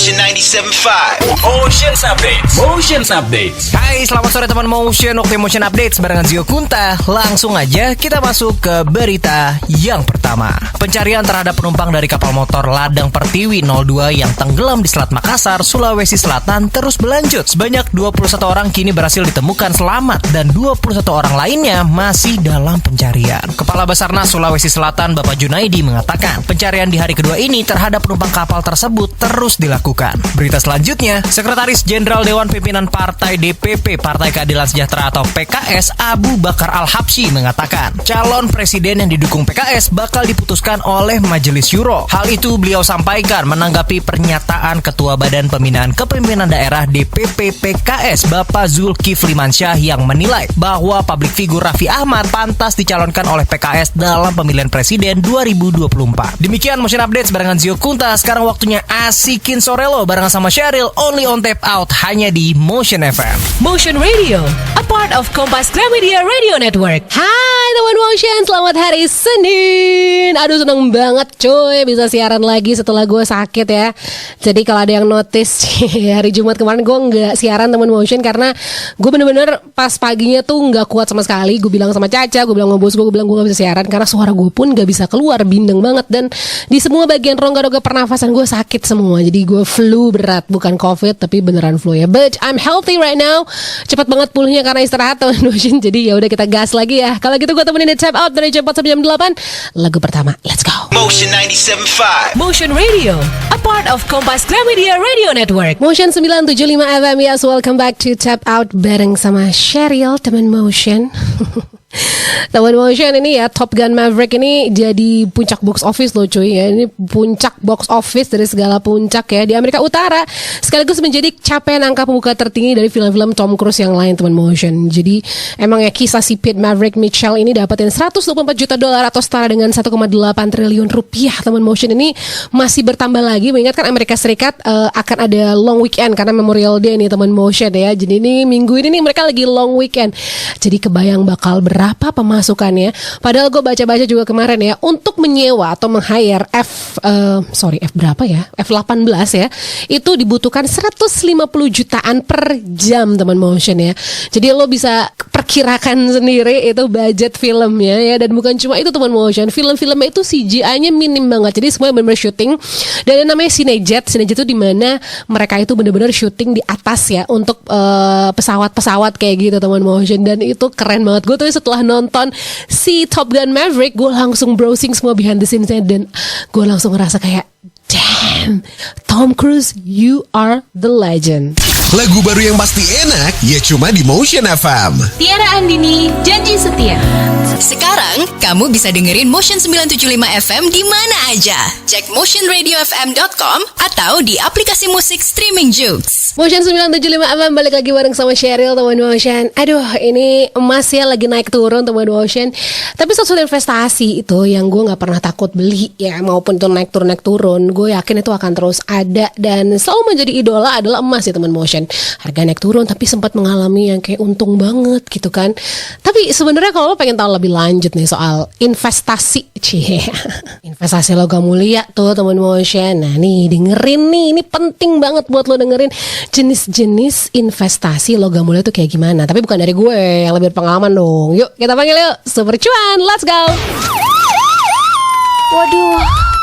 Motion 97.5. Motion Updates. Hai, selamat sore teman Motion. Waktu Motion Updates barengan Zio Kunta. Langsung aja kita masuk ke berita yang pertama. Pencarian terhadap penumpang dari kapal motor Ladang Pertiwi 02 yang tenggelam di Selat Makassar, Sulawesi Selatan terus berlanjut. Sebanyak 21 orang kini berhasil ditemukan selamat dan 21 orang lainnya masih dalam pencarian. Kepala Basarnas Sulawesi Selatan Bapak Junaidi mengatakan, pencarian di hari kedua ini terhadap penumpang kapal tersebut terus dilakukan. Berita selanjutnya, Sekretaris Jenderal Dewan Pimpinan Partai DPP Partai Keadilan Sejahtera atau PKS Abu Bakar Al-Habsyi mengatakan, calon presiden yang didukung PKS bakal diputuskan oleh Majelis Syuro. Hal itu beliau sampaikan menanggapi pernyataan Ketua Badan Pembinaan Kepemimpinan Daerah DPP PKS Bapak Zulkifli Mansyah yang menilai bahwa publik figur Raffi Ahmad pantas dicalonkan oleh PKS dalam pemilihan presiden 2024. Demikian Motion Updates barengan Zio Kunta. Sekarang waktunya asikin sore lo barengan sama Sheryl, only on Tap Out hanya di Motion FM. Motion Radio, a part of Kompas Gramedia Radio Network. Hai teman Motion, selamat hari Senin. Aduh seneng banget coy bisa siaran lagi setelah gue sakit ya. Jadi kalau ada yang notice hari Jumat kemarin gue nggak siaran teman Motion karena gue bener-bener pas paginya tuh nggak kuat sama sekali. Gue bilang sama Caca, gue bilang sama bos gue bilang gue nggak bisa siaran karena suara gue pun nggak bisa keluar, bindeng banget, dan di semua bagian rongga-rongga pernafasan gue sakit semua. Jadi gue flu berat, bukan COVID tapi beneran flu ya. But I'm healthy right now. Cepat banget pulihnya karena istirahat teman Motion. Jadi ya udah kita gas lagi ya. Kalau gitu gue temenin di Tap Out dari jam 4 sampai jam 8. Lagu pertama, let's go. Motion 97.5. Motion Radio, a part of Kompas Gramedia Radio Network. Motion 975 FM, yes, welcome back to Tap Out bareng sama Sheryl, teman Motion. Teman Motion ini ya, Top Gun Maverick ini jadi puncak box office loh cuy ya. Ini puncak box office dari segala puncak ya di Amerika Utara. Sekaligus menjadi capaian angka pembuka tertinggi dari film-film Tom Cruise yang lain teman Motion. Jadi emang ya kisah si Pete Maverick Mitchell ini dapatin $124 juta atau setara dengan 1,8 triliun rupiah teman Motion. Ini masih bertambah lagi mengingatkan Amerika Serikat akan ada long weekend karena Memorial Day nih teman Motion ya. Jadi ini minggu ini nih mereka lagi long weekend. Jadi kebayang bakal berapa pemasukannya. Padahal gue baca-baca juga kemarin ya, untuk menyewa atau meng-hire F18 ya, itu dibutuhkan 150 jutaan per jam teman Motion ya. Jadi lo bisa perkirakan sendiri itu budget filmnya ya. Dan bukan cuma itu teman Motion, film-filmnya itu CGI-nya minim banget. Jadi semuanya benar-benar syuting. Dan yang namanya Cinejet itu dimana mereka itu benar-benar syuting di atas ya, untuk pesawat-pesawat kayak gitu teman Motion. Dan itu keren banget. Gue tuh setelah nonton si Top Gun Maverick, gue langsung browsing semua behind the scenes-nya dan gue langsung ngerasa kayak, damn, Tom Cruise, you are the legend. Lagu baru yang pasti enak, ya cuma di Motion FM. Tiara Andini, janji setia. Sekarang, kamu bisa dengerin Motion 975 FM di mana aja. Cek motionradiofm.com atau di aplikasi musik streaming Joox. Motion 975 FM balik lagi bareng sama Sheryl teman Motion. Aduh, ini emas ya lagi naik turun teman Motion. Tapi suatu investasi itu yang gue gak pernah takut beli ya, maupun itu naik turun, gue yakin itu akan terus ada dan selalu menjadi idola adalah emas ya teman Motion. Harga naik turun tapi sempat mengalami yang kayak untung banget gitu kan. Tapi sebenarnya kalau lo pengen tahu lebih lanjut nih soal investasi, investasi logam mulia tuh teman Motion. Nah nih dengerin nih, ini penting banget buat lo dengerin jenis-jenis investasi logam mulia itu kayak gimana. Tapi bukan dari gue, yang lebih berpengalaman dong. Yuk kita panggil yuk Super Cuan, let's go. Waduh,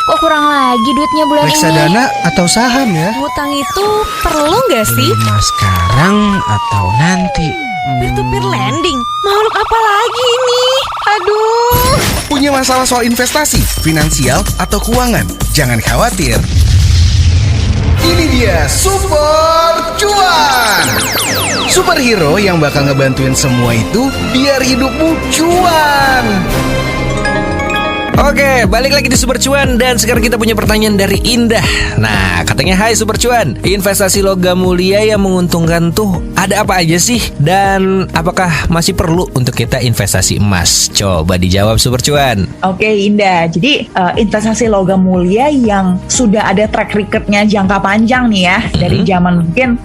kok kurang lagi duitnya bulan ini? Reksadana atau saham ya? Ngutang itu perlu gak sih? Mas sekarang atau nanti? Peer-to-peer lending, makhluk apa lagi ini? Aduh. Punya masalah soal investasi, finansial, atau keuangan? Jangan khawatir. Ini dia Super Cuan, superhero yang bakal ngebantuin semua itu biar hidupmu cuan. Oke, balik lagi di Super Cuan dan sekarang kita punya pertanyaan dari Indah. Nah, katanya, hai Super Cuan, investasi logam mulia yang menguntungkan tuh ada apa aja sih? Dan apakah masih perlu untuk kita investasi emas? Coba dijawab Super Cuan. Oke Indah, jadi investasi logam mulia yang sudah ada track record-nya jangka panjang nih ya, dari zaman mungkin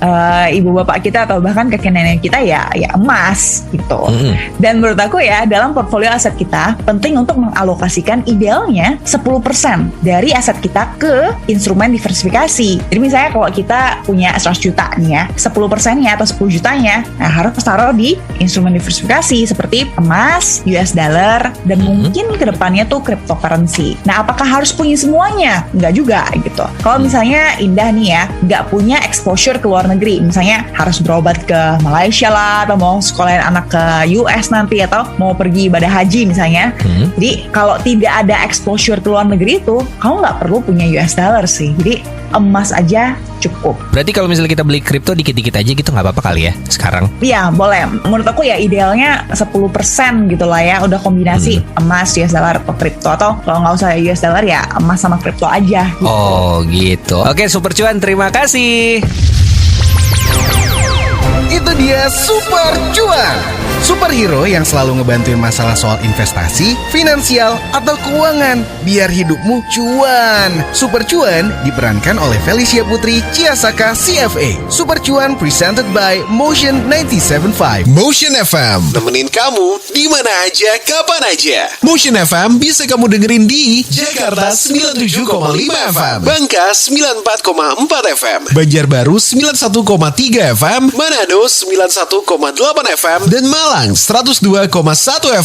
ibu bapak kita atau bahkan kakek nenek kita ya emas gitu. Dan menurut aku ya dalam portfolio aset kita penting untuk mengalokasikan dan idealnya 10% dari aset kita ke instrumen diversifikasi. Jadi misalnya kalau kita punya 100 juta nih ya, 10%-nya atau 10 jutanya harus taruh di instrumen diversifikasi seperti emas, US dollar, dan mungkin kedepannya tuh cryptocurrency. Nah, apakah harus punya semuanya? Enggak juga gitu. Kalau misalnya Indah nih ya, nggak punya exposure ke luar negeri, misalnya harus berobat ke Malaysia lah, atau mau sekolahin anak ke US nanti, atau mau pergi ibadah haji misalnya. Jadi kalau tidak ada exposure ke luar negeri itu, kamu nggak perlu punya US dollar sih. Jadi emas aja cukup. Berarti kalau misalnya kita beli kripto dikit-dikit aja gitu nggak apa-apa kali ya sekarang? Iya, boleh. Menurut aku ya idealnya 10% gitu lah ya. Udah kombinasi emas, US dollar, atau kripto. Atau kalau nggak usah US dollar ya emas sama kripto aja gitu. Oh gitu. Oke, Super Cuan, terima kasih. Itu dia Super Cuan, superhero yang selalu ngebantuin masalah soal investasi, finansial, atau keuangan biar hidupmu cuan. Super Cuan diperankan oleh Felicia Putri Ciasaka CFA. Super Cuan presented by Motion 97.5. Motion FM, nemenin kamu di mana aja, kapan aja. Motion FM bisa kamu dengerin di Jakarta 97,5 FM, Bangka 94,4 FM, Banjarbaru 91,3 FM, Manado 91,8 FM, dan Malang 102,1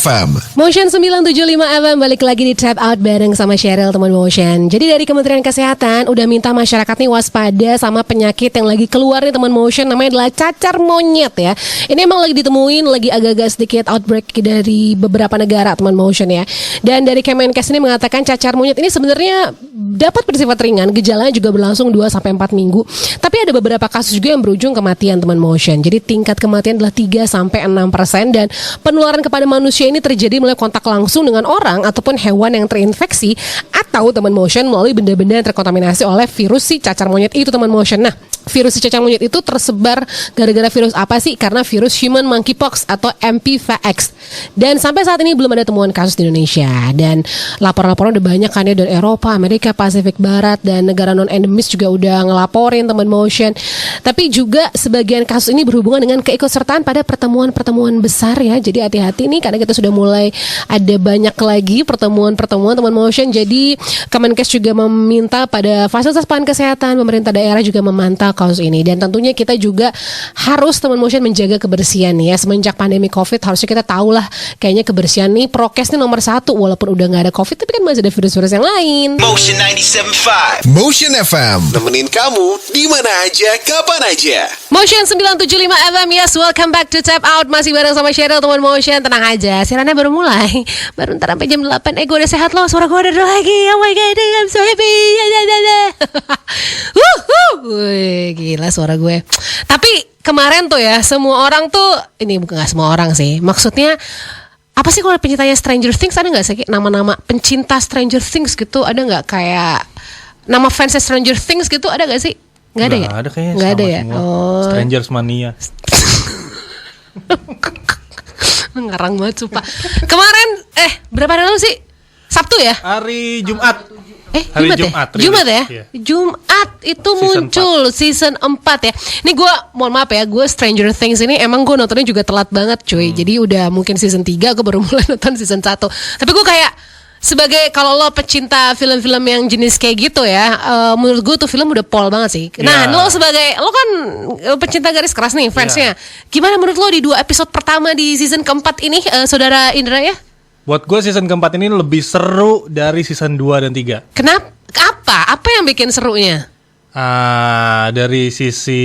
FM. Motion 975 FM balik lagi di Tap Out bareng sama Cheryl, teman Motion. Jadi dari Kementerian Kesehatan udah minta masyarakat nih waspada sama penyakit yang lagi keluar nih teman Motion, namanya adalah cacar monyet ya. Ini emang lagi ditemuin, lagi agak-agak sedikit outbreak dari beberapa negara teman Motion ya. Dan dari Kemenkes ini mengatakan cacar monyet ini sebenarnya dapat bersifat ringan, gejalanya juga berlangsung 2-4 minggu. Tapi ada beberapa kasus juga yang berujung kematian teman Motion. Jadi tingkat kematian adalah 3-6%, dan penularan kepada manusia ini terjadi melalui kontak langsung dengan orang ataupun hewan yang terinfeksi atau teman Motion melalui benda-benda yang terkontaminasi oleh virus si cacar monyet itu teman Motion. Nah, virus si cacar monyet itu tersebar gara-gara virus apa sih? Karena virus human monkeypox atau MPVX. Dan sampai saat ini belum ada temuan kasus di Indonesia. Dan laporan-laporan udah banyak kan ya dari Eropa, Amerika, Pasifik Barat, dan negara non-endemis juga udah ngelaporin teman Motion. Tapi juga sebagian kasus ini berhubungan dengan keikutsertaan pada pertemuan-pertemuan besar ya. Jadi hati-hati nih karena kita sudah mulai ada banyak lagi pertemuan-pertemuan teman Motion. Jadi Kemenkes juga meminta pada fasilitas pelayanan kesehatan, pemerintah daerah juga memantau kasus ini. Dan tentunya kita juga harus teman Motion menjaga kebersihan nih ya. Semenjak pandemi COVID harusnya kita tahu lah, kayaknya kebersihan nih prokes nih nomor 1. Walaupun udah gak ada COVID, tapi kan masih ada virus-virus yang lain. Motion 97.5. Motion FM, nemenin kamu di mana aja, kapan aja. Motion 975 FM, yes, welcome back to Tap Out. Masih bareng sama Cheryl, teman Motion. Tenang aja, siarannya baru mulai. Baru ntar sampai jam 8. Gue udah sehat loh, suara gue udah lagi. Oh my god, I'm so happy. Wih, gila suara gue. Tapi kemarin tuh ya, semua orang tuh, ini bukan gak semua orang sih, maksudnya apa sih kalau pencintanya Stranger Things, ada gak sih nama-nama pencinta Stranger Things gitu? Ada gak kayak nama fansnya Stranger Things gitu, ada gak sih? Gak ada ya? Gak ada kayaknya, gak ada ya? Oh. Strangers Mania. Ngarang banget sumpah. Kemarin berapa hari lalu sih? Sabtu ya? Hari Jumat. Hari Jumat ya? Iya. Jumat itu muncul season 4 ya. Ini gue mohon maaf ya, gue Stranger Things ini emang gue nontonnya juga telat banget cuy. Jadi udah mungkin season 3 gue baru mulai nonton season 1. Tapi gue kayak sebagai kalau lo pecinta film-film yang jenis kayak gitu ya, menurut gue tuh film udah pol banget sih. Nah, lo kan pecinta garis keras nih fansnya. Gimana menurut lo di 2 episode pertama di season keempat ini, saudara Indra ya? Buat gue season keempat ini lebih seru dari season 2 dan 3. Kenapa? Apa yang bikin serunya? Dari sisi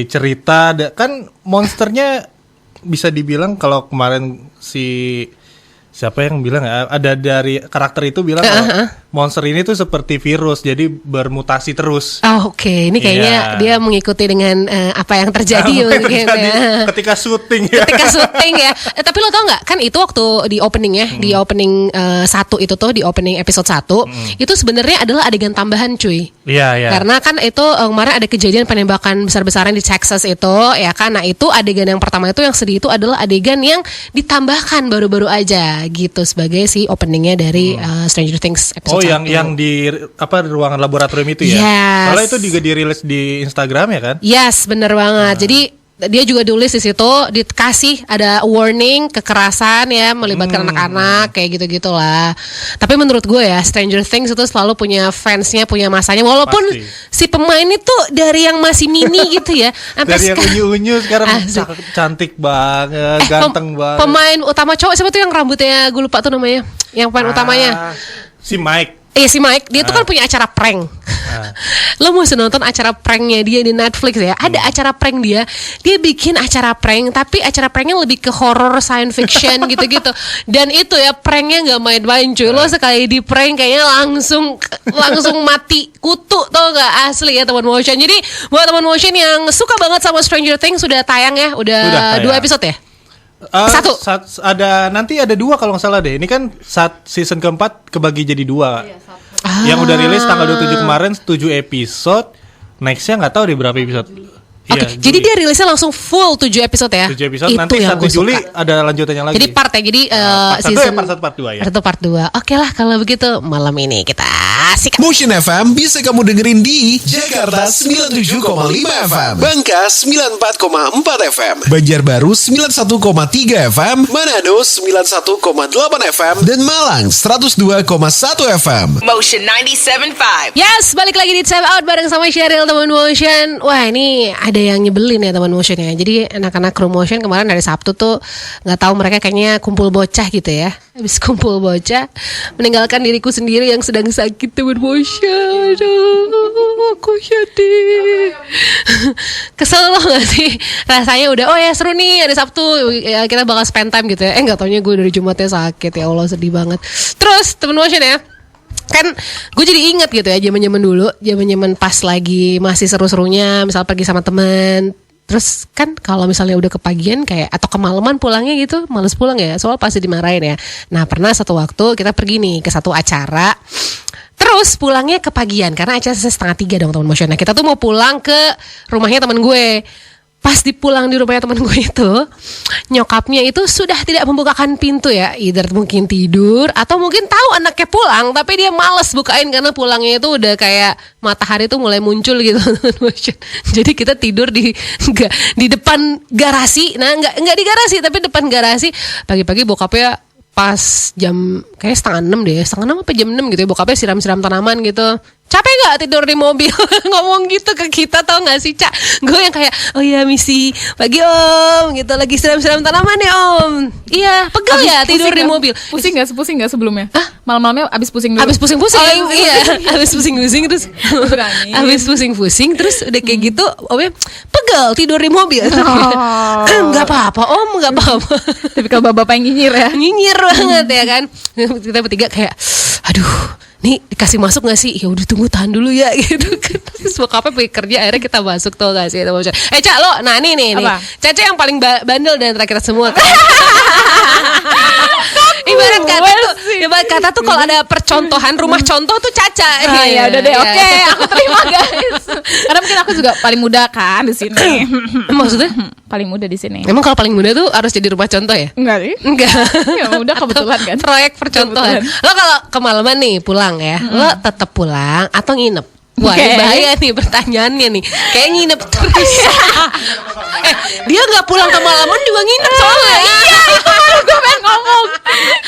cerita, kan monsternya bisa dibilang kalau kemarin siapa yang bilang ya, ada dari karakter itu bilang kalau monster ini tuh seperti virus, jadi bermutasi terus. Oh, oke. Ini kayaknya dia mengikuti dengan apa yang terjadi mungkin ya. Ketika syuting ya. Tapi lo tau nggak? Kan itu waktu di opening ya, di opening 1 itu tuh, di opening episode 1 itu sebenarnya adalah adegan tambahan cuy. Iya. Karena kan itu kemarin ada kejadian penembakan besar-besaran di Texas itu ya kan. Nah itu adegan yang pertama itu yang sedih itu adalah adegan yang ditambahkan baru-baru aja gitu sebagai si openingnya dari Stranger Things episode 1. Yang di ruangan laboratorium itu ya. Yes. Soalnya itu juga dirilis di Instagram ya kan? Yes, bener banget. Jadi dia juga tulis di situ dikasih ada warning kekerasan ya melibatkan anak-anak kayak gitu-gitulah. Tapi menurut gue ya Stranger Things itu selalu punya fansnya, punya masanya walaupun si pemain itu dari yang masih mini gitu ya sampai dari yang unyu-unyu sekarang cantik banget, ganteng banget. Pemain utama cowok siapa tuh yang rambutnya gue lupa tuh namanya. Yang pemain utamanya si Mike. Si Mike, dia tuh kan punya acara prank. Lo mau nonton acara pranknya dia di Netflix ya? Ada acara prank dia bikin acara prank, tapi acara pranknya lebih ke horror science fiction gitu-gitu. Dan itu ya pranknya nggak main-main cuy. Lo sekali di prank kayaknya langsung mati kutu tau nggak, asli ya teman motion. Jadi buat teman motion yang suka banget sama Stranger Things sudah tayang ya, udah 2 episode ya. Nanti ada 2 kalau nggak salah deh. Ini kan season keempat kebagi jadi 2. Yang udah rilis tanggal 27 kemarin 7 episode. Nextnya nggak tahu deh berapa episode. Oke, jadi dia rilisnya langsung full 7 episode ya. 7 episode itu nanti 1 Juli ada lanjutannya lagi. Jadi part ya. Jadi season part 1 part 2 ya. Part 2. Oke lah kalau begitu malam ini kita sikat. Motion FM bisa kamu dengerin di Jakarta 97,5 FM, Bangka 94,4 FM, Banjarbaru 91,3 FM, Manado 91,8 FM, dan Malang 102,1 FM. Motion 97.5. Yes, balik lagi di Tap Out bareng sama Sheryl teman motion. Wah ini ada yang nyebelin ya teman motion ya. Jadi anak-anak crew motion kemarin dari Sabtu tuh nggak tahu mereka kayaknya kumpul bocah gitu ya. Habis kumpul bocah meninggalkan diriku sendiri yang sedang sakit teman motion. Aduh, aku sedih. Kesel loh gak sih? Rasanya udah seru nih ada Sabtu ya, kita bakal spend time gitu ya. Nggak taunya gue dari Jumatnya sakit ya Allah, sedih banget. Terus teman motion ya, kan gue jadi inget gitu ya zaman dulu, zaman pas lagi masih seru-serunya misal pergi sama temen. Terus kan kalau misalnya udah kepagian kayak atau kemalaman pulangnya gitu males pulang ya, soal pasti dimarahin ya. Nah pernah satu waktu kita pergi nih ke satu acara, terus pulangnya kepagian karena acara 2:30 dong teman motion. Nah kita tuh mau pulang ke rumahnya teman gue. Pas dipulang di rumahnya teman gue itu, nyokapnya itu sudah tidak membukakan pintu ya, either mungkin tidur atau mungkin tahu anaknya pulang tapi dia malas bukain karena pulangnya itu udah kayak matahari tuh mulai muncul gitu. Jadi kita tidur di depan garasi, nah nggak di garasi tapi depan garasi. Pagi-pagi bokapnya pas jam kayak 5:30 deh, 5:30 apa jam 6 gitu ya, bokapnya siram-siram tanaman gitu. Capek gak tidur di mobil? Ngomong gitu ke kita tau gak sih, Cak? Gue yang kayak, oh iya misi pagi om gitu, lagi siram-siram tanaman ya om. Iya, pegel ya tidur di mobil. Pusing gak sebelumnya? Malam-malamnya abis pusing dulu? Abis pusing-pusing, iya. Abis pusing-pusing terus abis pusing-pusing terus udah kayak gitu, omnya pegel tidur di mobil. Gak apa-apa om, gak apa-apa. Tapi kalau bapak yang nyinyir ya? Nyinyir banget ya kan. Kita bertiga kayak, aduh nih dikasih masuk gak sih? Ya udah tunggu tahan dulu ya gitu kan. Terus bokapnya pergi kerja akhirnya kita masuk tuh gak sih? Cak lo, nah nih Caca yang paling bandel dari antara kita semua kan? Ibarat kata tuh kalau ada percontohan rumah contoh tuh Caca. Ya udah deh, oke, aku terima guys. Karena mungkin aku juga paling muda kan di sini. Maksudnya? Paling muda di sini. Emang kalau paling muda tuh harus jadi rumah contoh ya? Enggak sih. Enggak. Ya udah kebetulan kan. Proyek percontohan. Lo kalau kemalaman nih pulang ya, lo tetap pulang atau nginep? Wah, ini bahaya nih pertanyaannya nih. Kayak nginep terus. Dia nggak pulang kemalaman juga nginep soalnya. Iya, itu baru gue pengen ngomong.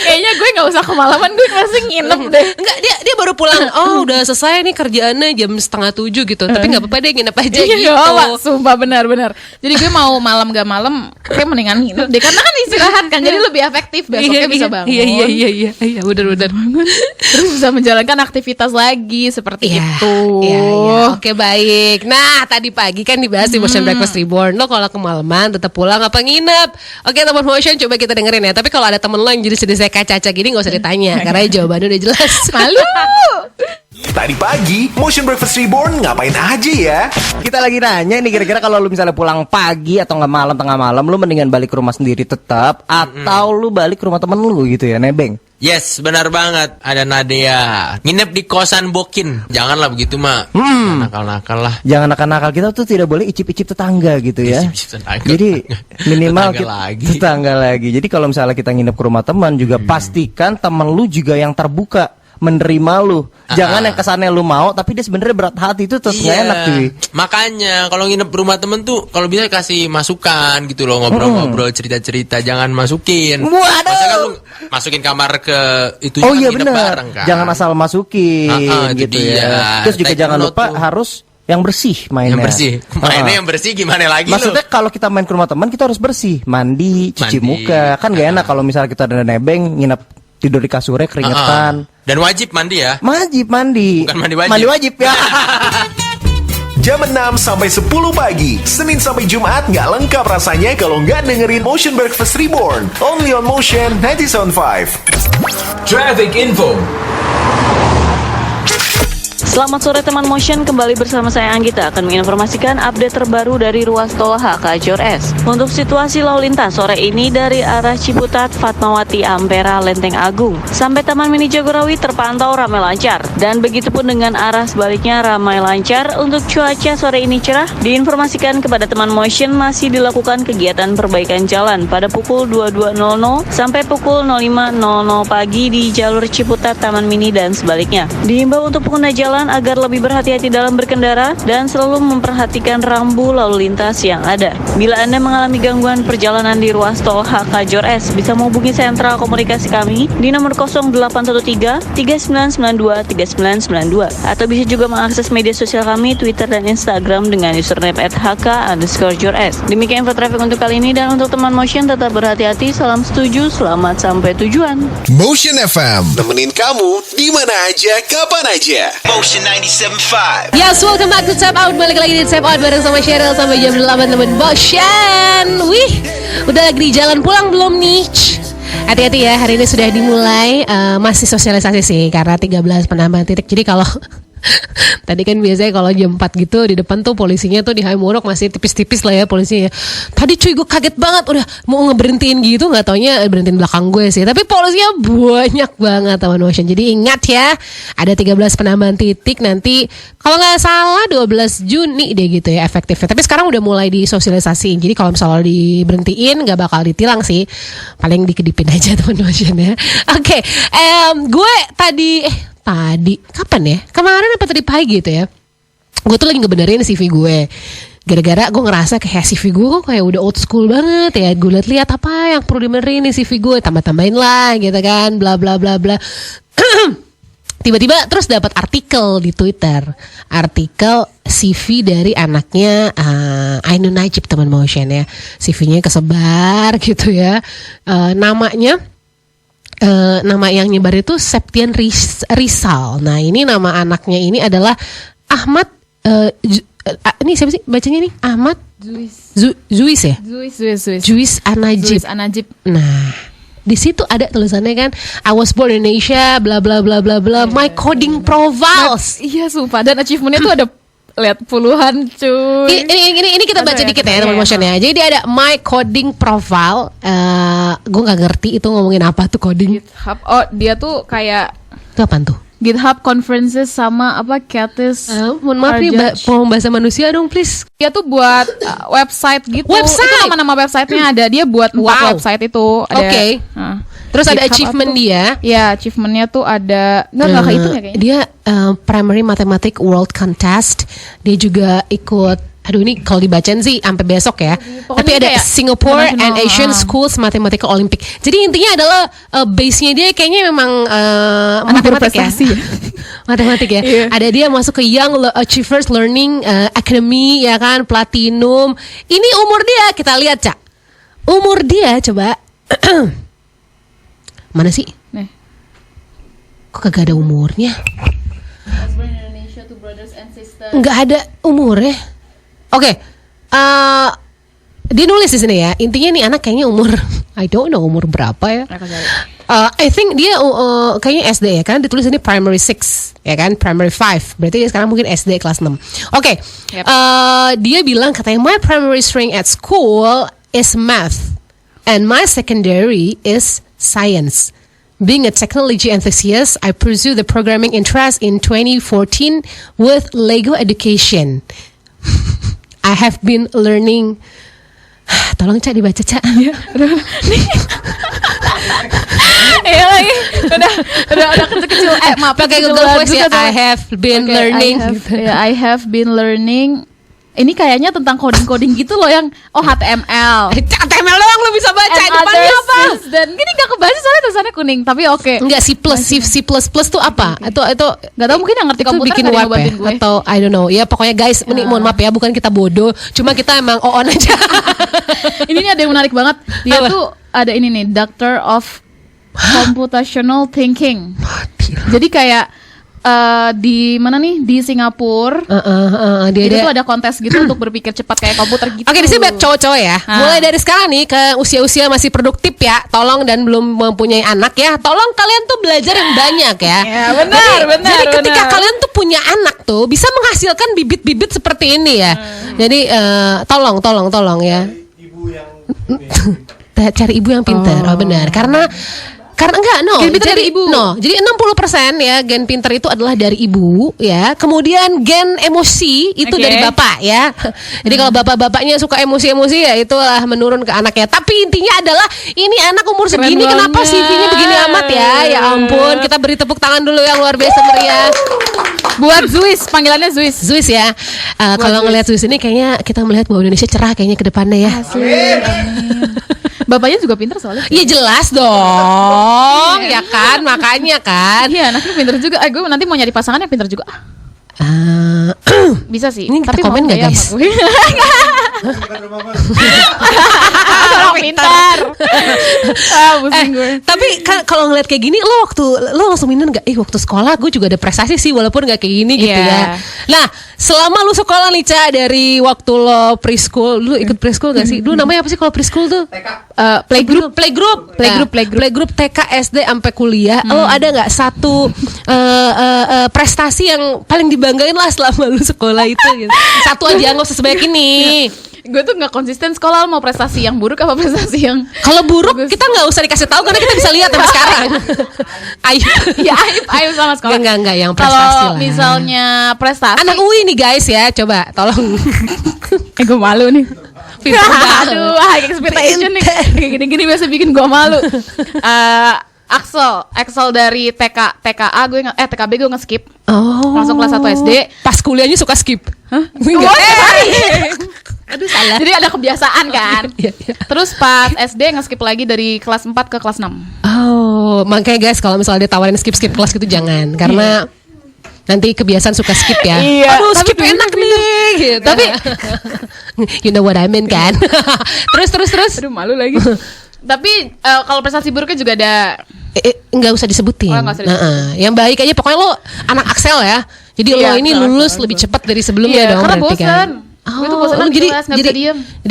Kayaknya gue nggak usah kemalaman, gue masih nginep deh. Enggak, dia baru pulang. Oh, udah selesai nih kerjaannya jam 6:30 gitu. Tapi nggak apa-apa deh nginep aja gitu. Iya, sumpah benar-benar. Jadi gue mau malam gak malam, kayak mendingan nginep deh. Karena kan istirahat kan, jadi lebih efektif. Besoknya bisa bangun. Iya, benar-benar bangun. Terus bisa menjalankan aktivitas lagi seperti itu. Iya. Oke, baik. Nah, tadi pagi kan dibahas di Motion Breakfast Reborn. Lo kalau kemalaman tetap pulang apa nginep? Oke, teman Motion coba kita dengerin ya. Tapi kalau ada temen lo yang jadi sedih saya kaca-kaca gini gak usah ditanya karena jawabannya udah jelas. Malu. Tadi pagi Motion Breakfast Reborn ngapain aja ya? Kita lagi nanya nih, kira-kira kalau lu misalnya pulang pagi atau nggak malam tengah malam, lu mendingan balik ke rumah sendiri tetap atau lu balik ke rumah temen lu gitu ya, nebeng? Yes, benar banget. Ada Nadia nginep di kosan Bokin. Janganlah begitu, Mak. Nakal-nakal lah. Jangan nakal-nakal, kita tuh tidak boleh icip-icip tetangga gitu ya. Icip-icip tetangga. Jadi minimal tetangga lagi. Jadi kalau misalnya kita nginep ke rumah teman juga pastikan temen lu juga yang terbuka. menerima lu. Jangan yang kesannya lu mau tapi dia sebenarnya berat hati, itu terus nggak enak cuy. Makanya kalau nginep rumah temen tuh kalau bisa kasih masukan gitu loh, ngobrol-ngobrol, cerita-cerita, jangan masukin. Waduh. Masa kan lu masukin kamar ke itu Oh iya nginep benar. bareng kan. Jangan asal masukin itu gitu dia. ya. Terus juga Take jangan note lupa tuh. harus yang bersih mainnya. Yang bersih. Mainnya yang bersih gimana lagi Maksudnya kalau kita main ke rumah teman kita harus bersih, mandi, cuci muka. Kan gak enak kalau misalnya kita ada nebeng, nginep tidur di kasurnya keringetan. Dan wajib mandi ya. Wajib mandi. Bukan mandi wajib. Mandi wajib ya. Jam 6 sampai 10 pagi, Senin sampai Jumat nggak lengkap rasanya kalau nggak dengerin Motion Breakfast Reborn. Only on Motion 97.5. Traffic Info. Selamat sore teman Motion, kembali bersama saya Anggita akan menginformasikan update terbaru dari ruas tol HK S. Untuk situasi lalu lintas sore ini dari arah Ciputat, Fatmawati, Ampera, Lenteng Agung sampai Taman Mini Jagorawi terpantau ramai lancar, dan begitupun dengan arah sebaliknya ramai lancar. Untuk cuaca sore ini cerah, diinformasikan kepada teman Motion masih dilakukan kegiatan perbaikan jalan pada pukul 22.00 sampai pukul 05.00 pagi di jalur Ciputat, Taman Mini dan sebaliknya. Diimbau untuk pengguna jalan agar lebih berhati-hati dalam berkendara dan selalu memperhatikan rambu lalu lintas yang ada. Bila Anda mengalami gangguan perjalanan di ruas tol HK S, bisa menghubungi sentra komunikasi kami di nomor 0813-3992-3992 atau bisa juga mengakses media sosial kami, Twitter dan Instagram dengan username @hk_S. Demikian info traffic untuk kali ini, dan untuk teman Motion tetap berhati-hati. Salam setuju, selamat sampai tujuan. Motion FM, nemenin kamu di mana aja, kapan aja. Motion 97.5. Yes, welcome back to Tap Out. Balik lagi di Tap Out bareng sama Cheryl sampai jam 8 teman Motion. Wih, udah lagi di jalan pulang belum nih? Hati-hati ya, hari ini sudah dimulai. Masih sosialisasi sih karena 13 penambahan titik. Jadi kalau tadi kan biasanya kalau jam 4 gitu di depan tuh polisinya tuh di Haimuruk masih tipis-tipis lah ya polisinya. Tadi cuy gue kaget banget, udah mau ngeberhentiin gitu, nggak taunya berhentiin belakang gue sih. Tapi polisinya banyak banget teman Motion. Jadi ingat ya, ada 13 penambahan titik nanti kalau nggak salah 12 Juni deh gitu ya efektifnya. Tapi sekarang udah mulai disosialisasiin. Jadi kalau misalnya diberhentiin nggak bakal ditilang sih, paling dikedipin aja teman Motion ya. Oke, gue tadi kapan ya? Kemarin apa tadi pagi gitu ya. Gue tuh lagi ngebenerin CV gue. Gara-gara gue ngerasa kayak CV gue kok kayak udah old school banget ya. Gue lihat apa yang perlu dibenerin di CV gue, tambah-tambahin lah gitu kan, bla bla bla bla. Tiba-tiba terus dapat artikel di Twitter. Artikel CV dari anaknya Ainun Najib teman Motion ya. CV-nya kesebar gitu ya. Nama yang nyebar itu Septian Rizal. Nah ini nama anaknya ini adalah Ahmad. Ini siapa sih bacanya nih? Ahmad Zuis ya? Zuis Anajib. Nah di situ ada tulisannya kan, I was born in Indonesia, bla bla bla bla bla. My coding profiles. Iya sumpah, dan achievementnya tuh ada lihat puluhan cuy. Ini kita baca dikit ya teman Motion ya. Jadi dia ada my coding profile. Gue nggak ngerti itu ngomongin apa tuh coding. GitHub. Oh dia tuh kayak itu apaan tuh? GitHub conferences sama apa Katis. Mohon maaf nih mau bahasa manusia dong please. Dia tuh buat website gitu. Website. Itu nama-nama websitenya ada. Dia buat 4 website itu. Oke. Terus ada achievement dia. Ya achievementnya tuh ada. Nggak kayak itu ya kayaknya. Dia Primary Mathematics World Contest. Dia juga ikut. Aduh ini kalau dibacain sih sampai besok ya. Tapi ada Singapore and Asian Schools Mathematical Olympic. Jadi intinya adalah base-nya dia kayaknya memang matematik ya. Matematik ya. Yeah. Ada dia masuk ke Young Achievers Learning Academy ya kan, Platinum. Ini umur dia kita lihat Cak. Umur dia coba. Mana sih? Nih. Kok kagak ada umurnya? Nggak ada umurnya. Oke, dia nulis di sini ya. Intinya nih anak kayaknya umur, I don't know umur berapa ya. I think dia kayaknya SD ya, karena ditulis ini primary 6 ya kan, primary 5. Berarti dia sekarang mungkin SD kelas 6. Oke, dia bilang katanya my primary strength at school is math and my secondary is science. Being a technology enthusiast, I pursue the programming interest in 2014 with Lego education. I have been learning. Tolong Cak dibaca Cak. Iya lagi. Udah kecil-kecil. Maaf. Pakai Google Voice ya. I have been learning. I have been learning. Ini kayaknya tentang coding gitu loh yang HTML. HTML doang lo bisa baca. Depannya apa? Dan gini gak kebaca soalnya tulisannya kuning. Tapi oke. Enggak, C++ tuh apa? Itu gak tau, mungkin yang ngerti komputer bikin web ya? Atau I don't know. Ya pokoknya guys, mohon maaf ya, bukan kita bodoh, cuma kita emang on aja. Ini nih ada yang menarik banget. Dia tuh ada ini nih, Doctor of Computational Thinking. Jadi kayak di mana nih, di Singapura. Dia tuh ada kontes gitu untuk berpikir cepat kayak komputer gitu. Oke, di sini banyak cowok-cowok ya. Mulai dari sekarang nih ke usia-usia masih produktif ya. Tolong, dan belum mempunyai anak ya. Tolong kalian tuh belajar yang banyak ya. Ya benar. Jadi ketika kalian tuh punya anak tuh bisa menghasilkan bibit-bibit seperti ini ya. Jadi tolong ya. Cari ibu yang pintar. Oh benar. Karena enggak, gen pinter dari ibu. Jadi 60% ya gen pinter itu adalah dari ibu ya. Kemudian gen emosi itu dari bapak ya. Jadi kalau bapak-bapaknya suka emosi-emosi ya itulah menurun ke anaknya. Tapi intinya adalah ini anak umur segini kenapa CV-nya begini amat ya. Ya ampun, kita beri tepuk tangan dulu yang luar biasa meriah. Buat Zuis, panggilannya Zuis. Zuis ya. Kalau ngelihat Zuis ini kayaknya kita melihat bahwa Indonesia cerah kayaknya ke depannya ya. Amin. Bapaknya juga pinter soalnya. Iya jelas dong, ya kan, makanya kan. Iya, anaknya pinter juga. Gue nanti mau nyari pasangan yang pinter juga. Bisa sih. Ini kita tapi komen nggak guys? Orang pintar. Pusing gue. Tapi kalau ngeliat kayak gini, lo langsung minder nggak? Waktu sekolah gue juga ada prestasi sih, walaupun nggak kayak gini gitu ya. Nah, selama lu sekolah nih Ca, dari waktu lo preschool, lu ikut preschool gak sih? Dulu namanya apa sih kalau preschool tuh? Playgroup TK SD sampai kuliah. Lo ada nggak satu prestasi yang paling dibanggain lah selama lu sekolah itu? Gitu. Satu aja, nggak usah sebanyak ini. Gue tuh nggak konsisten sekolah, mau prestasi yang buruk apa prestasi yang kalau buruk bagus. Kita nggak usah dikasih tahu karena kita bisa lihat sampai sekarang. Aib sama sekolah. Enggak yang prestasi lah. Kalau misalnya prestasi anak UI nih guys ya, coba tolong. Gue malu nih. Aduh, high expectation nih. Kayak gini-gini biasa bikin gue malu. Axel dari TKA gue TKB gue nge-skip. Langsung kelas 1 SD. Pas kuliahnya suka skip. Aduh salah. Jadi ada kebiasaan kan. Terus pas SD nge-skip lagi dari kelas 4 ke kelas 6. Makanya guys kalau misalnya ditawarin skip kelas gitu jangan, karena nanti kebiasaan suka skip ya. Aduh skip enak nih gitu. Tapi you know what I mean kan. Terus. Aduh malu lagi. Tapi kalau prestasi buruknya juga ada. Nggak usah disebutin. Yang baik aja pokoknya lo anak Axel ya. Jadi lo ini lulus lebih cepat dari sebelumnya dong. Karena bosan. Kan? Gue tuh bosan jadi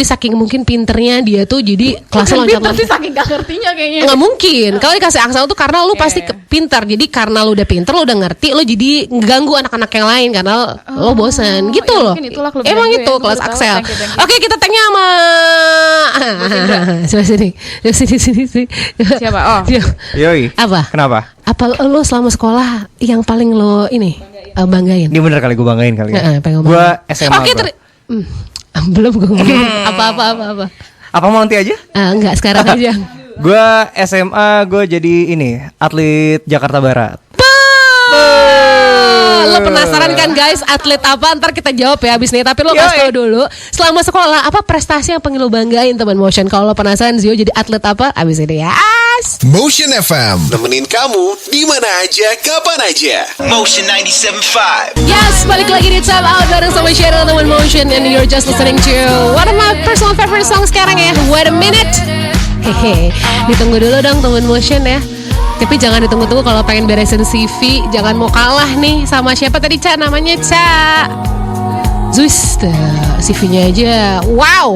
saking mungkin pinternya dia tuh jadi kelasnya loncat-loncat. Pinter sih saking gak ngertinya kayaknya. Nggak mungkin. Kalau dikasih Axel tuh karena lu pasti pintar. Jadi karena lu udah pinter, lu udah ngerti, lu jadi ganggu anak-anak yang lain karena lo bosan gitu loh. Emang itu kelas Axel. Oke, kita tanya sama sini. Siapa? Yoi. Apa? Kenapa? Apa lo selama sekolah yang paling lo ini banggain? Ini bener kali gue banggain kali ya. Gue SMA. Belum gue ngomong. Apa? Apa mau nanti aja? Enggak, sekarang aja. Gue SMA, gue jadi ini atlet Jakarta Barat. Lo penasaran kan guys atlet apa? Ntar kita jawab ya abis nih. Tapi lo kasih tau dulu selama sekolah apa prestasi yang pengen lo banggain teman Motion. Kalau lo penasaran Zio jadi atlet apa abis ini ya. Motion FM nemenin kamu di mana aja, kapan aja. Motion 97.5. Yes, balik lagi di Time Out bareng sama Cheryl teman Motion, and you're just listening to one of my personal favorite songs sekarang ya. Wait a minute. Hehe, ditunggu dulu dong teman Motion ya. Tapi jangan ditunggu-tunggu kalau pengen beresin CV. Jangan mau kalah nih sama siapa tadi Ca, namanya Ca Zuis, CV-nya aja wow.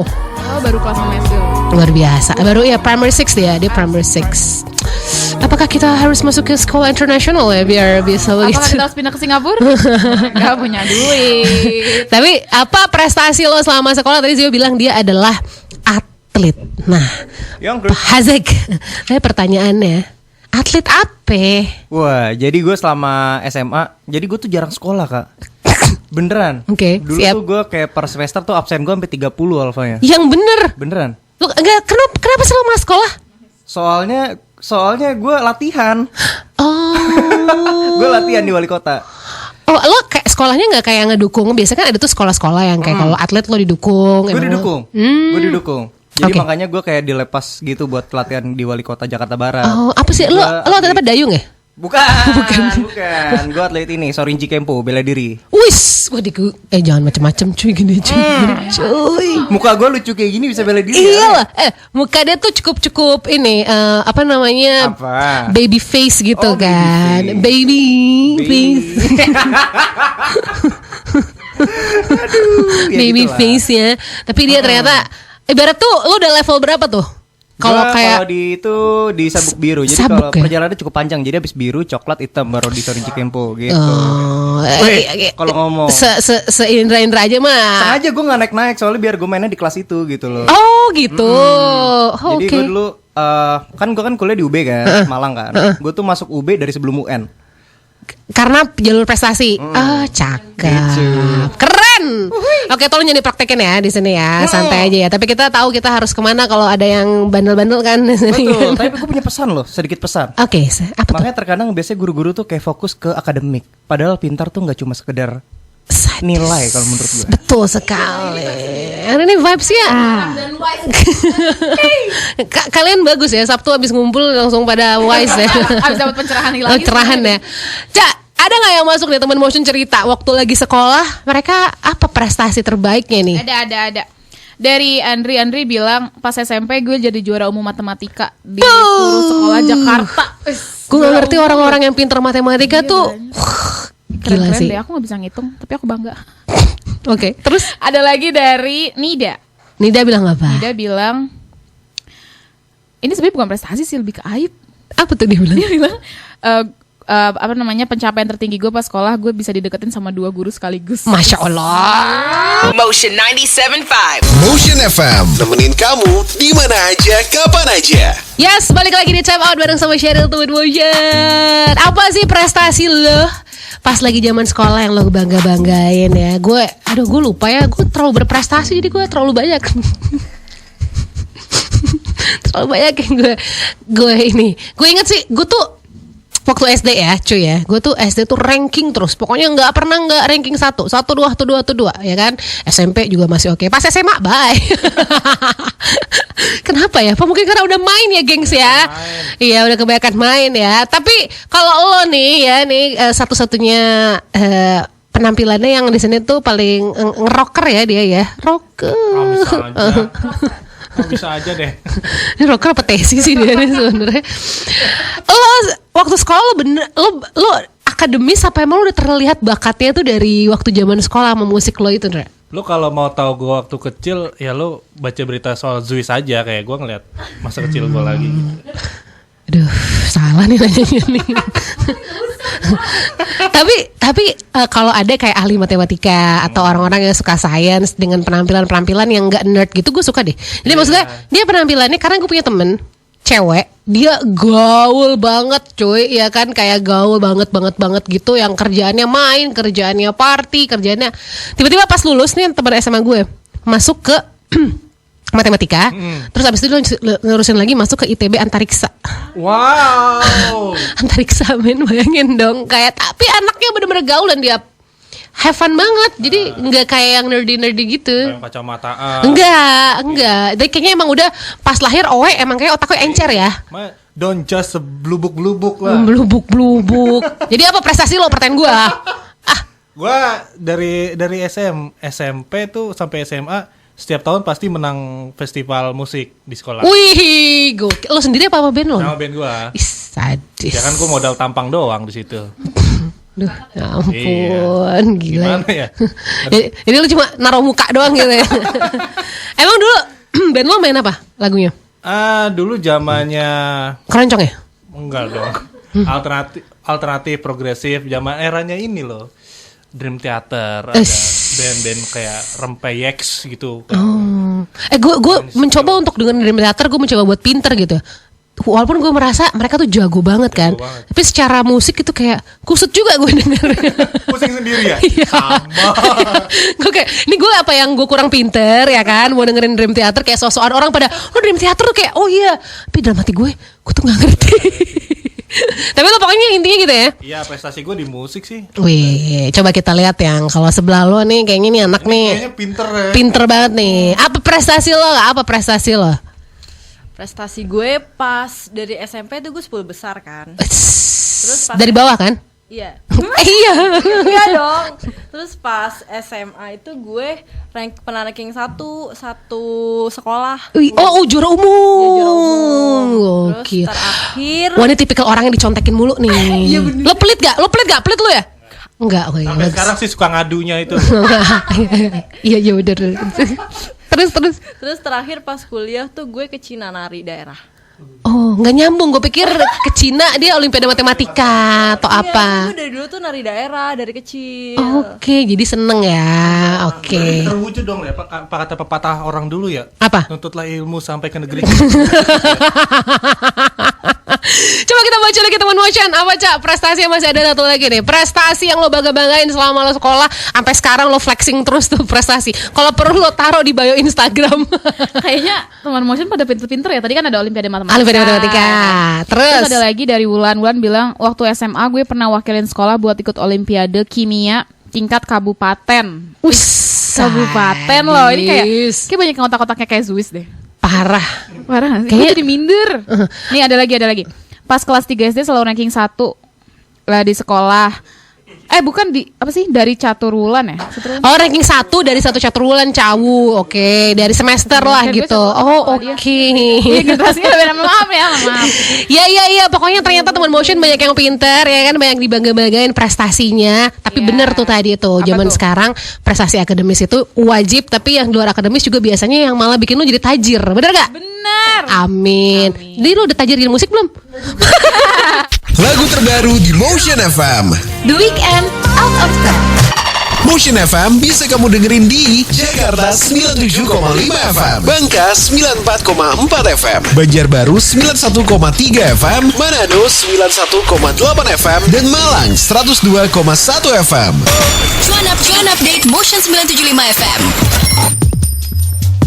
Baru kelas 6 SD. Luar biasa. Baru ya primary 6 dia primary 6. Apakah kita harus masuk ke sekolah internasional ya biar bisa begitu? Apakah kita harus pindah ke Singapura? Gak punya duit. Tapi apa prestasi lo selama sekolah? Tadi Zio bilang dia adalah atlet. Nah, Pak Hazek, pertanyaannya atlet apa? Wah, jadi gue selama SMA, jadi gue tuh jarang sekolah kak. Beneran. Oke, dulu siap. tuh gue kayak per semester tuh absen gue sampai 30 alfanya. Yang bener? Beneran. Lo enggak kenapa sih lo mas sekolah? Soalnya Soalnya gue latihan. Oh. Gue latihan di wali kota. Oh, lo kayak sekolahnya nggak kayak ngedukung? Biasanya kan ada tuh sekolah-sekolah yang kayak kalau atlet lo didukung. Gue didukung. Gue didukung. Jadi Okay. makanya gue kayak dilepas gitu buat latihan di wali kota Jakarta Barat. Oh, apa sih? Lo atlet apa, dayung ya? Bukan. Gue atlet ini, Sorinji Kempo, bela diri. Wis, waduh, jangan macem-macem cuy gini cuy. Muka gue lucu kayak gini bisa bela diri. Iya lah, muka dia tuh cukup ini apa namanya? Apa? Baby face gitu kan. Baby face. Aduh, baby gitulah. face ya. Tapi dia ternyata ibarat tuh lo udah level berapa tuh? Kalau kayak di itu di sabuk biru. Jadi sabuk kalau ya? perjalanannya cukup panjang. Jadi habis biru, coklat, hitam baru di Sorinji Kempo gitu. Kalau ngomong se-indra-indra aja mah. sengaja gue gak naik-naik soalnya biar gue mainnya di kelas itu gitu loh. Oh gitu. Jadi gue dulu kan gue kan kuliah di UB kan, Malang kan. Gue tuh masuk UB dari sebelum UN. Karena jalur prestasi. Cakep. Keren. Oke, tolong jangan dipraktekin ya di sini ya. Santai aja ya. Tapi kita tahu kita harus kemana kalau ada yang bandel-bandel kan di sini. Betul. Tapi gue punya pesan loh, sedikit pesan. Oke, apa tuh? Makanya terkadang biasanya guru-guru tuh kayak fokus ke akademik. Padahal pintar tuh nggak cuma sekedar nilai kalau menurut gue. Betul sekali. Ini vibes-nya. Kalian bagus ya. Sabtu abis ngumpul langsung pada wise ya. Abis dapat pencerahan lagi. Cerahan ya. Cak, ada nggak yang masuk nih teman motion cerita waktu lagi sekolah? Mereka apa prestasi terbaiknya nih? Ada. Dari Andri bilang pas SMP gue jadi juara umum matematika di seluruh sekolah Jakarta. Gue gak ngerti orang-orang yang pintar matematika tuh. Gila Keren sih. deh, aku gak bisa ngitung, tapi aku bangga. Oke, terus ada lagi dari Nida. Nida bilang apa? Nida bilang, ini sebenarnya bukan prestasi sih, lebih ke aib. Apa tuh dia bilang? Dia bilang, pencapaian tertinggi gue pas sekolah, gue bisa dideketin sama 2 guru sekaligus. Masya Allah. Motion 97.5. Motion FM, nemenin kamu di mana aja, kapan aja. Yes, balik lagi di Tap Out bareng sama Sheryl Teman Motion. Apa sih prestasi lo pas lagi zaman sekolah yang lo bangga-banggain ya? Gue lupa ya, gue terlalu berprestasi jadi gue terlalu banyak. Terlalu banyak yang gue inget sih, gue tuh waktu SD ya cuy ya, gue tuh SD tuh ranking terus, pokoknya nggak pernah nggak ranking 1, 2 ya kan. SMP juga masih oke. Pas SMA bye. Kenapa ya? Apa mungkin karena udah main ya gengs ya? Iya udah kebanyakan main ya. Tapi kalau lo nih ya satu-satunya penampilannya yang di sini tuh paling ngerocker ya dia ya, rocker. Bisa aja deh. Ini rocker apa tesi sih dia nih sebenarnya. Lo waktu sekolah lo akademis apa emang lo udah terlihat bakatnya tuh dari waktu zaman sekolah sama musik lo itu, Ndra? Lo kalau mau tahu gue waktu kecil ya lo baca berita soal Zeus aja, kayak gue ngeliat masa kecil gue lagi. Aduh, salah nih nanyanya nih. Tapi kalau ada kayak ahli matematika atau orang-orang yang suka sains dengan penampilan yang nggak nerd gitu, gue suka deh. Jadi maksudnya dia penampilannya, karena gue punya temen cewek, dia gaul banget cuy, ya kan, kayak gaul banget gitu, yang kerjaannya main, kerjaannya party, kerjaannya tiba-tiba pas lulus nih teman SMA gue masuk ke matematika, terus abis itu nerusin lagi masuk ke ITB Antariksa. Wow. Antariksa men, bayangin dong, kayak tapi anaknya bener-bener gaul dan dia have fun banget, jadi nggak kayak yang nerdy gitu. Yang kacamataan. Enggak. Jadi kayaknya emang udah pas lahir Owe emang kayak otaknya encer ya. Don't just blubuk-blubuk lah. Blubuk. Jadi apa prestasi lo, pertanyaan gue? Gua dari SMP tuh sampai SMA setiap tahun pasti menang festival musik di sekolah. Wih, lo sendiri apa sama band lo? Sama band gua. Sadis. Ya kan gua modal tampang doang di situ. Duh, ya ampun, gila. Gimana ya? Jadi lu cuma naruh muka doang gitu ya. Emang dulu band lo main apa lagunya? Dulu zamannya Keroncong ya? Enggak dong. Alternatif progresif, zaman eranya ini loh. Dream Theater, ada band-band kayak Rempeyeks gitu. Gue mencoba untuk dengan Dream Theater, gue mencoba buat pinter gitu. walaupun gue merasa mereka tuh jago banget kan, tapi secara musik itu kayak kusut juga gue denger. Pusing sendiri ya? Iya. Gue kayak, ini gue apa yang gue kurang pinter ya kan, mau dengerin Dream Theater kayak sosokan orang pada, Dream Theater tuh kayak, oh iya, tapi dalam hati gue tuh gak ngerti. Tapi lo pokoknya intinya gitu ya. Iya, prestasi gue di musik sih. Wih, coba kita lihat yang kalau sebelah lo nih, kayaknya nih anak nih kayaknya pinter ya. Pinter banget nih. Apa prestasi lo? Apa prestasi lo? Prestasi gue pas dari SMP tuh gue 10 besar kan. Terus pas dari bawah kan? Iya. Iya. Iya dong. Terus pas SMA itu gue ranking 1 sekolah. Oh, juara umum. Ya, juara umum. Oke. Terus terakhir. Wah, ini tipikal orang yang dicontekin mulu nih. Iya bener. Lo pelit gak? Pelit lo ya? Enggak, oke. Sampai sekarang sih suka ngadunya itu. Iya bener. Terus terakhir pas kuliah tuh gue ke Cina nari daerah. Oh, nggak nyambung. Gue pikir ke Cina dia Olimpiade Matematika atau apa. Gue dari dulu tuh nari daerah dari kecil. Oke, jadi seneng ya. Oke. Terwujud dong ya, apa kata pepatah orang dulu ya? Apa? Nuntutlah ilmu sampai ke negeri. Coba kita baca lagi teman Motion. Apa Cak? Prestasi yang masih ada satu lagi nih. Prestasi yang lo bangga-banggain selama lo sekolah sampai sekarang lo flexing terus tuh prestasi. Kalau perlu lo taruh di bio Instagram. Kayaknya teman Motion pada pinter-pinter ya. Tadi kan ada Olimpiade Matematika. Olimpiade Matematika. Terus ada lagi dari Wulan bilang waktu SMA gue pernah wakilin sekolah buat ikut Olimpiade Kimia tingkat kabupaten. Kabupaten loh. Ini kayak banyak kotak-kotaknya kayak Swiss deh. Parah sih. Kayaknya jadi minder. Nih ada lagi. Pas kelas 3 SD selalu ranking 1 lah di sekolah. Bukan dari catur wulan ya? Oh, ranking 1 dari 1 catur wulan Cawu. Oke, dari semester lah gitu. Oh, oke. Iya, generasinya beda. Maaf. Iya, pokoknya ternyata teman Motion banyak yang pinter ya kan, banyak dibangga-banggain prestasinya. Tapi bener tuh tadi tuh, zaman sekarang prestasi akademis itu wajib, tapi yang luar akademis juga biasanya yang malah bikin lu jadi tajir. Bener gak? Bener. Amin. Jadi lu udah tajir di musik belum? Lagu terbaru di Motion FM. The Weekend, Out of Step. Motion FM bisa kamu dengerin di Jakarta 97,5 FM, Bangka 94,4 FM, Banjarbaru 91,3 FM, Manado 91,8 FM, dan Malang 102,1 FM. Cuan Update Motion 975 FM.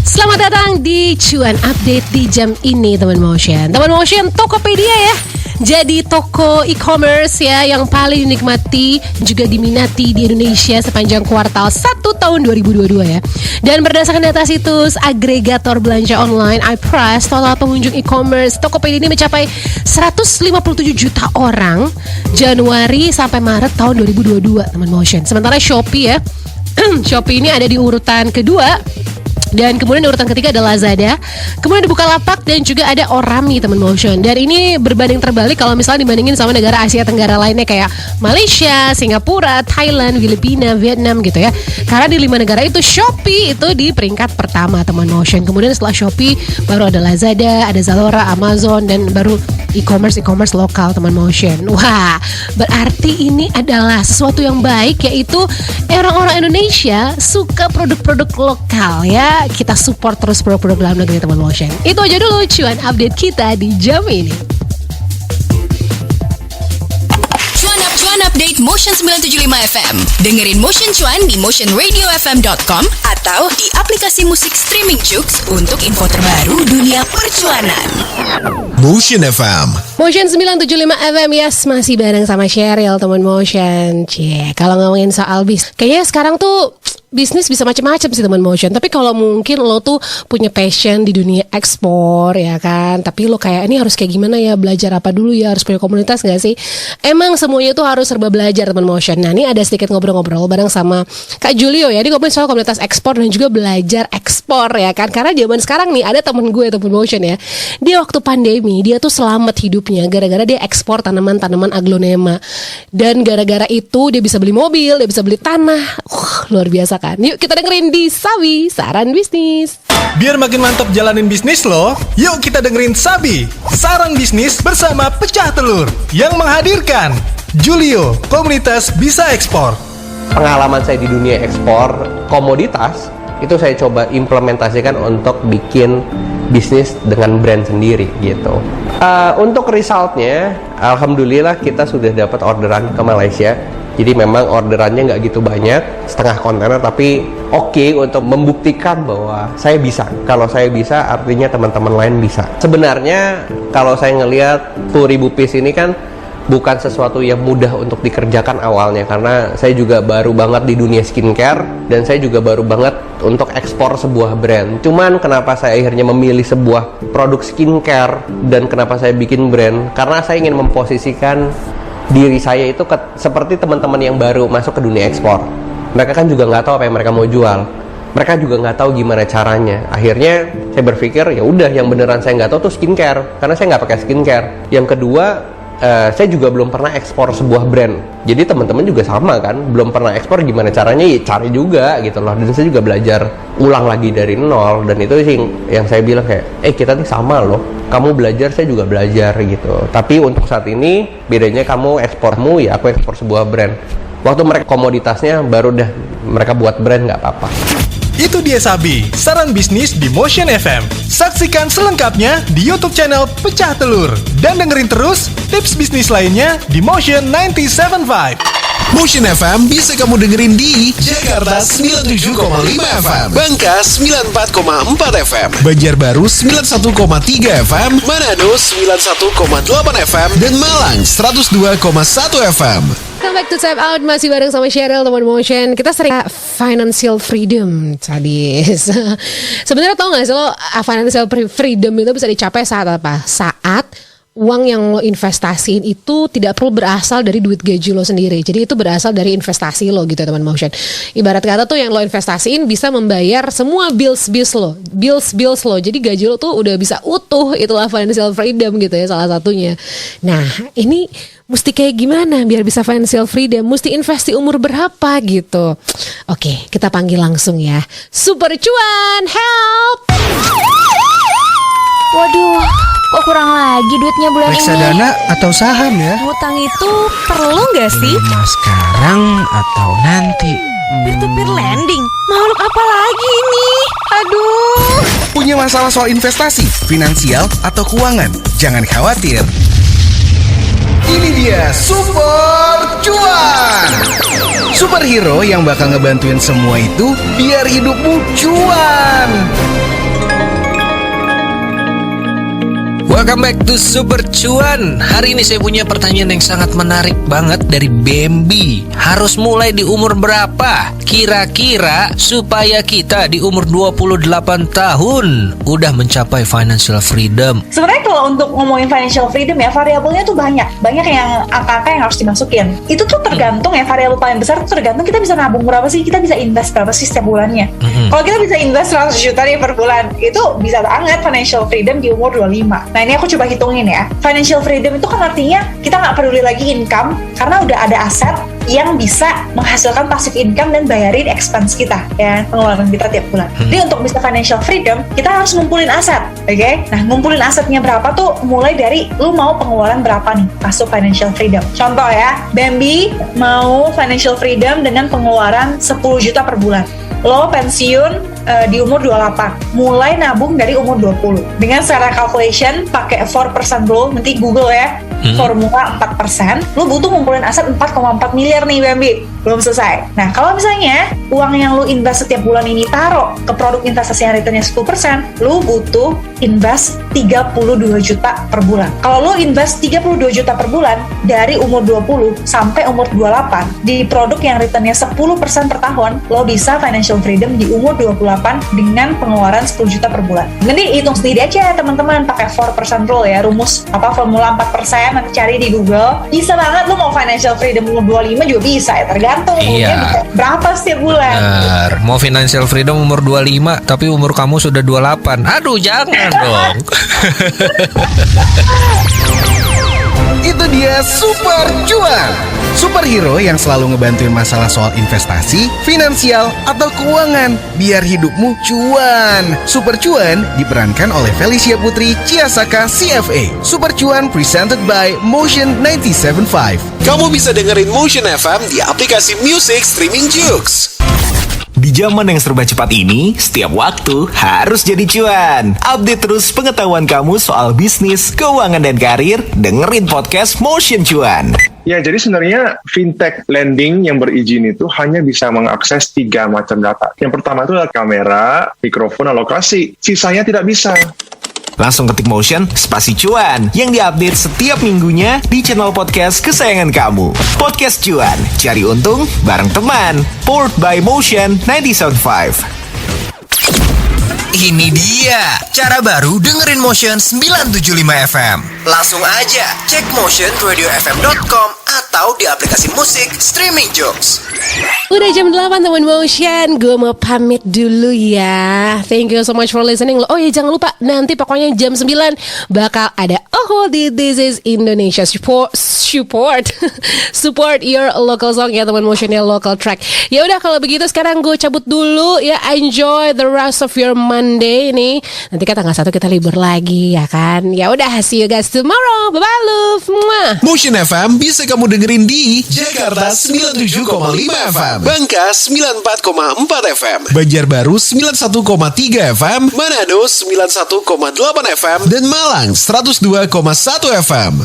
Selamat datang di Cuan Update di jam ini teman Motion. Teman Motion, Tokopedia ya. Jadi toko e-commerce ya yang paling dinikmati juga diminati di Indonesia sepanjang kuartal 1 tahun 2022 ya. Dan berdasarkan data situs agregator belanja online iPrice, total pengunjung e-commerce Tokopedia ini mencapai 157 juta orang Januari sampai Maret tahun 2022 teman Motion. Sementara Shopee ya, Shopee ini ada di urutan kedua. Dan kemudian di urutan ketiga ada Lazada, kemudian ada Bukalapak dan juga ada Orami teman Motion. Dan ini berbanding terbalik kalau misalnya dibandingin sama negara Asia Tenggara lainnya kayak Malaysia, Singapura, Thailand, Filipina, Vietnam gitu ya. Karena di 5 negara itu Shopee itu di peringkat pertama teman Motion. Kemudian setelah Shopee baru ada Lazada, ada Zalora, Amazon, dan baru e-commerce lokal teman Motion. Wah, berarti ini adalah sesuatu yang baik, yaitu orang-orang Indonesia suka produk-produk lokal ya. Kita support terus produk-produk dalam negeri teman Motion. Itu aja dulu cuan update kita di jam ini. Cuan Update Motion 975 FM. Dengerin Motion Cuan di motionradiofm.com atau di aplikasi musik streaming Joox untuk info terbaru dunia percuanan. Motion FM. Motion 975 FM, yes, masih bareng sama Sheryl teman Motion. Kalau ngomongin soal kayaknya sekarang tuh bisnis bisa macam-macam sih teman Motion. Tapi kalau mungkin lo tuh punya passion di dunia ekspor ya kan, tapi lo kayak ini harus kayak gimana ya, belajar apa dulu ya, harus punya komunitas gak sih? Emang semuanya tuh harus serba belajar teman Motion. Nah ini ada sedikit ngobrol-ngobrol bareng sama Kak Julio ya. Dia ngomongin soal komunitas ekspor dan juga belajar ekspor ya kan. Karena zaman sekarang nih ada temen gue teman Motion ya, dia waktu pandemi dia tuh selamat hidupnya gara-gara dia ekspor tanaman-tanaman aglonema. Dan gara-gara itu dia bisa beli mobil, dia bisa beli tanah. Luar biasa kan. Yuk kita dengerin di Sabi, Saran Bisnis. Biar makin mantap jalanin bisnis lo, yuk kita dengerin Sabi, Saran Bisnis bersama Pecah Telur, yang menghadirkan Julio, komunitas bisa ekspor. Pengalaman saya di dunia ekspor komoditas itu saya coba implementasikan untuk bikin bisnis dengan brand sendiri gitu. Untuk resultnya, alhamdulillah kita sudah dapat orderan ke Malaysia. Jadi memang orderannya nggak gitu banyak, setengah kontainer, tapi oke untuk membuktikan bahwa saya bisa. Kalau saya bisa, artinya teman-teman lain bisa. Sebenarnya kalau saya ngelihat 10.000 piece ini kan bukan sesuatu yang mudah untuk dikerjakan awalnya, karena saya juga baru banget di dunia skincare dan saya juga baru banget untuk ekspor sebuah brand. Cuman kenapa saya akhirnya memilih sebuah produk skincare dan kenapa saya bikin brand? Karena saya ingin memposisikan diri saya itu seperti teman-teman yang baru masuk ke dunia ekspor. Mereka kan juga nggak tahu apa yang mereka mau jual. Mereka juga nggak tahu gimana caranya. Akhirnya saya berpikir ya udah, yang beneran saya nggak tahu tuh skincare, karena saya nggak pakai skincare. Yang kedua, saya juga belum pernah ekspor sebuah brand. Jadi teman-teman juga sama kan, belum pernah ekspor, gimana caranya, ya cari juga gitu loh. Dan saya juga belajar ulang lagi dari nol. Dan itu sih yang saya bilang kayak, kita nih sama loh. Kamu belajar, saya juga belajar gitu. Tapi untuk saat ini bedanya kamu ekspormu, ya aku ekspor sebuah brand. Waktu mereka komoditasnya baru dah mereka buat brand, nggak apa-apa. Itu dia Sabi, saran bisnis di Motion FM. Saksikan selengkapnya di YouTube channel Pecah Telur. Dan dengerin terus tips bisnis lainnya di Motion 97.5. Motion FM bisa kamu dengerin di Jakarta 97,5 FM, Bangka 94,4 FM, Banjarbaru 91,3 FM, Manado 91,8 FM, dan Malang 102,1 FM. Welcome back to Tap Out, masih bareng sama Cheryl, teman Motion. Kita sering financial freedom tadi. Sebenarnya tau gak sih lo, financial freedom itu bisa dicapai saat apa? Saat uang yang lo investasiin itu tidak perlu berasal dari duit gaji lo sendiri. Jadi itu berasal dari investasi lo gitu teman Motion. Ibarat kata tuh yang lo investasiin bisa membayar semua bills lo. Jadi gaji lo tuh udah bisa utuh. Itulah financial freedom gitu ya, salah satunya. Nah ini mesti kayak gimana biar bisa financial freedom? Mesti invest di umur berapa gitu? Oke, kita panggil langsung ya. Super Cuan, help! Waduh, kok kurang lagi duitnya bulan ini? Reksadana atau saham ya? Ngutang itu perlu nggak sih? Sekarang atau nanti? Peer-to-peer lending? Makhluk apa lagi ini? Aduh. Punya masalah soal investasi, finansial, atau keuangan? Jangan khawatir. Ini dia Super Cuan, superhero yang bakal ngebantuin semua itu biar hidupmu cuan. Welcome back to Super Cuan. Hari ini saya punya pertanyaan yang sangat menarik banget dari Bambi. Harus mulai di umur berapa? Kira-kira supaya kita di umur 28 tahun udah mencapai financial freedom. Sebenarnya kalau untuk ngomongin financial freedom ya, variabelnya tuh banyak yang angka-angka yang harus dimasukin. Itu tuh tergantung ya, variabel paling besar tuh tergantung kita bisa nabung berapa sih, kita bisa invest berapa sih setiap bulannya. Kalau kita bisa invest 100 juta nih per bulan, itu bisa banget financial freedom di umur 25. Nah ini aku coba hitungin ya. Financial freedom itu kan artinya kita nggak peduli lagi income karena udah ada aset yang bisa menghasilkan passive income dan bayarin expense kita ya, pengeluaran kita tiap bulan. Jadi untuk bisa financial freedom kita harus ngumpulin aset, oke? Nah ngumpulin asetnya berapa tuh mulai dari lu mau pengeluaran berapa nih masuk financial freedom. Contoh ya, Bambi mau financial freedom dengan pengeluaran 10 juta per bulan. Lo pensiun di umur 28, mulai nabung dari umur 20. Dengan secara calculation pakai 4% rule, nanti Google ya, formula 4%, lo butuh ngumpulin aset 4,4 miliar nih Bambi. Belum selesai. Nah kalau misalnya uang yang lo invest setiap bulan ini taruh ke produk investasi yang returnnya 10%, lo butuh invest 32 juta per bulan. Kalau lo invest 32 juta per bulan dari umur 20 sampai umur 28 di produk yang returnnya 10% per tahun, lo bisa financial freedom di umur 28 dengan pengeluaran 10 juta per bulan. Nanti hitung sendiri aja ya teman-teman, pakai 4% rule ya, rumus formula 4%, nanti cari di Google. Bisa banget lo mau financial freedom umur 25 juga bisa ya, tergantung bisa berapa setiap bulan. Benar. Mau financial freedom umur 25 tapi umur kamu sudah 28. Aduh, jangan dong. Itu dia Super Cuan, superhero yang selalu ngebantuin masalah soal investasi, finansial, atau keuangan biar hidupmu cuan. Super Cuan diperankan oleh Felicia Putri Ciasaka CFA. Super Cuan presented by Motion 97.5. Kamu bisa dengerin Motion FM di aplikasi Music Streaming Joox. Di zaman yang serba cepat ini, setiap waktu harus jadi cuan. Update terus pengetahuan kamu soal bisnis, keuangan, dan karir. Dengerin podcast Motion Cuan. Ya, jadi sebenarnya fintech lending yang berizin itu hanya bisa mengakses 3 macam data. Yang pertama itu adalah kamera, mikrofon, dan lokasi. Sisanya tidak bisa. Langsung ketik Motion spasi cuan yang diupdate setiap minggunya di channel podcast kesayangan kamu. Podcast Cuan, cari untung bareng teman. Powered by Motion 97.5. Ini dia cara baru dengerin Motion 975 FM. Langsung aja cek motionradiofm.com atau di aplikasi musik streaming Joox. Udah jam 8 teman Motion, gue mau pamit dulu ya. Thank you so much for listening. Oh ya, jangan lupa nanti pokoknya jam 9 bakal ada di This is Indonesia. Support your local song ya teman Motion, ya local track. Ya udah kalau begitu sekarang gue cabut dulu ya. Enjoy the rest of your Monday nih. Nanti kan tanggal 1 kita libur lagi ya kan. Ya udah, see you guys tomorrow. Bye bye love. Motion FM bisa kamu dengerin di Jakarta 97,5 FM, Bangka 94,4 FM, Banjarbaru 91,3 FM, Manado 91,8 FM, dan Malang 102,1 FM.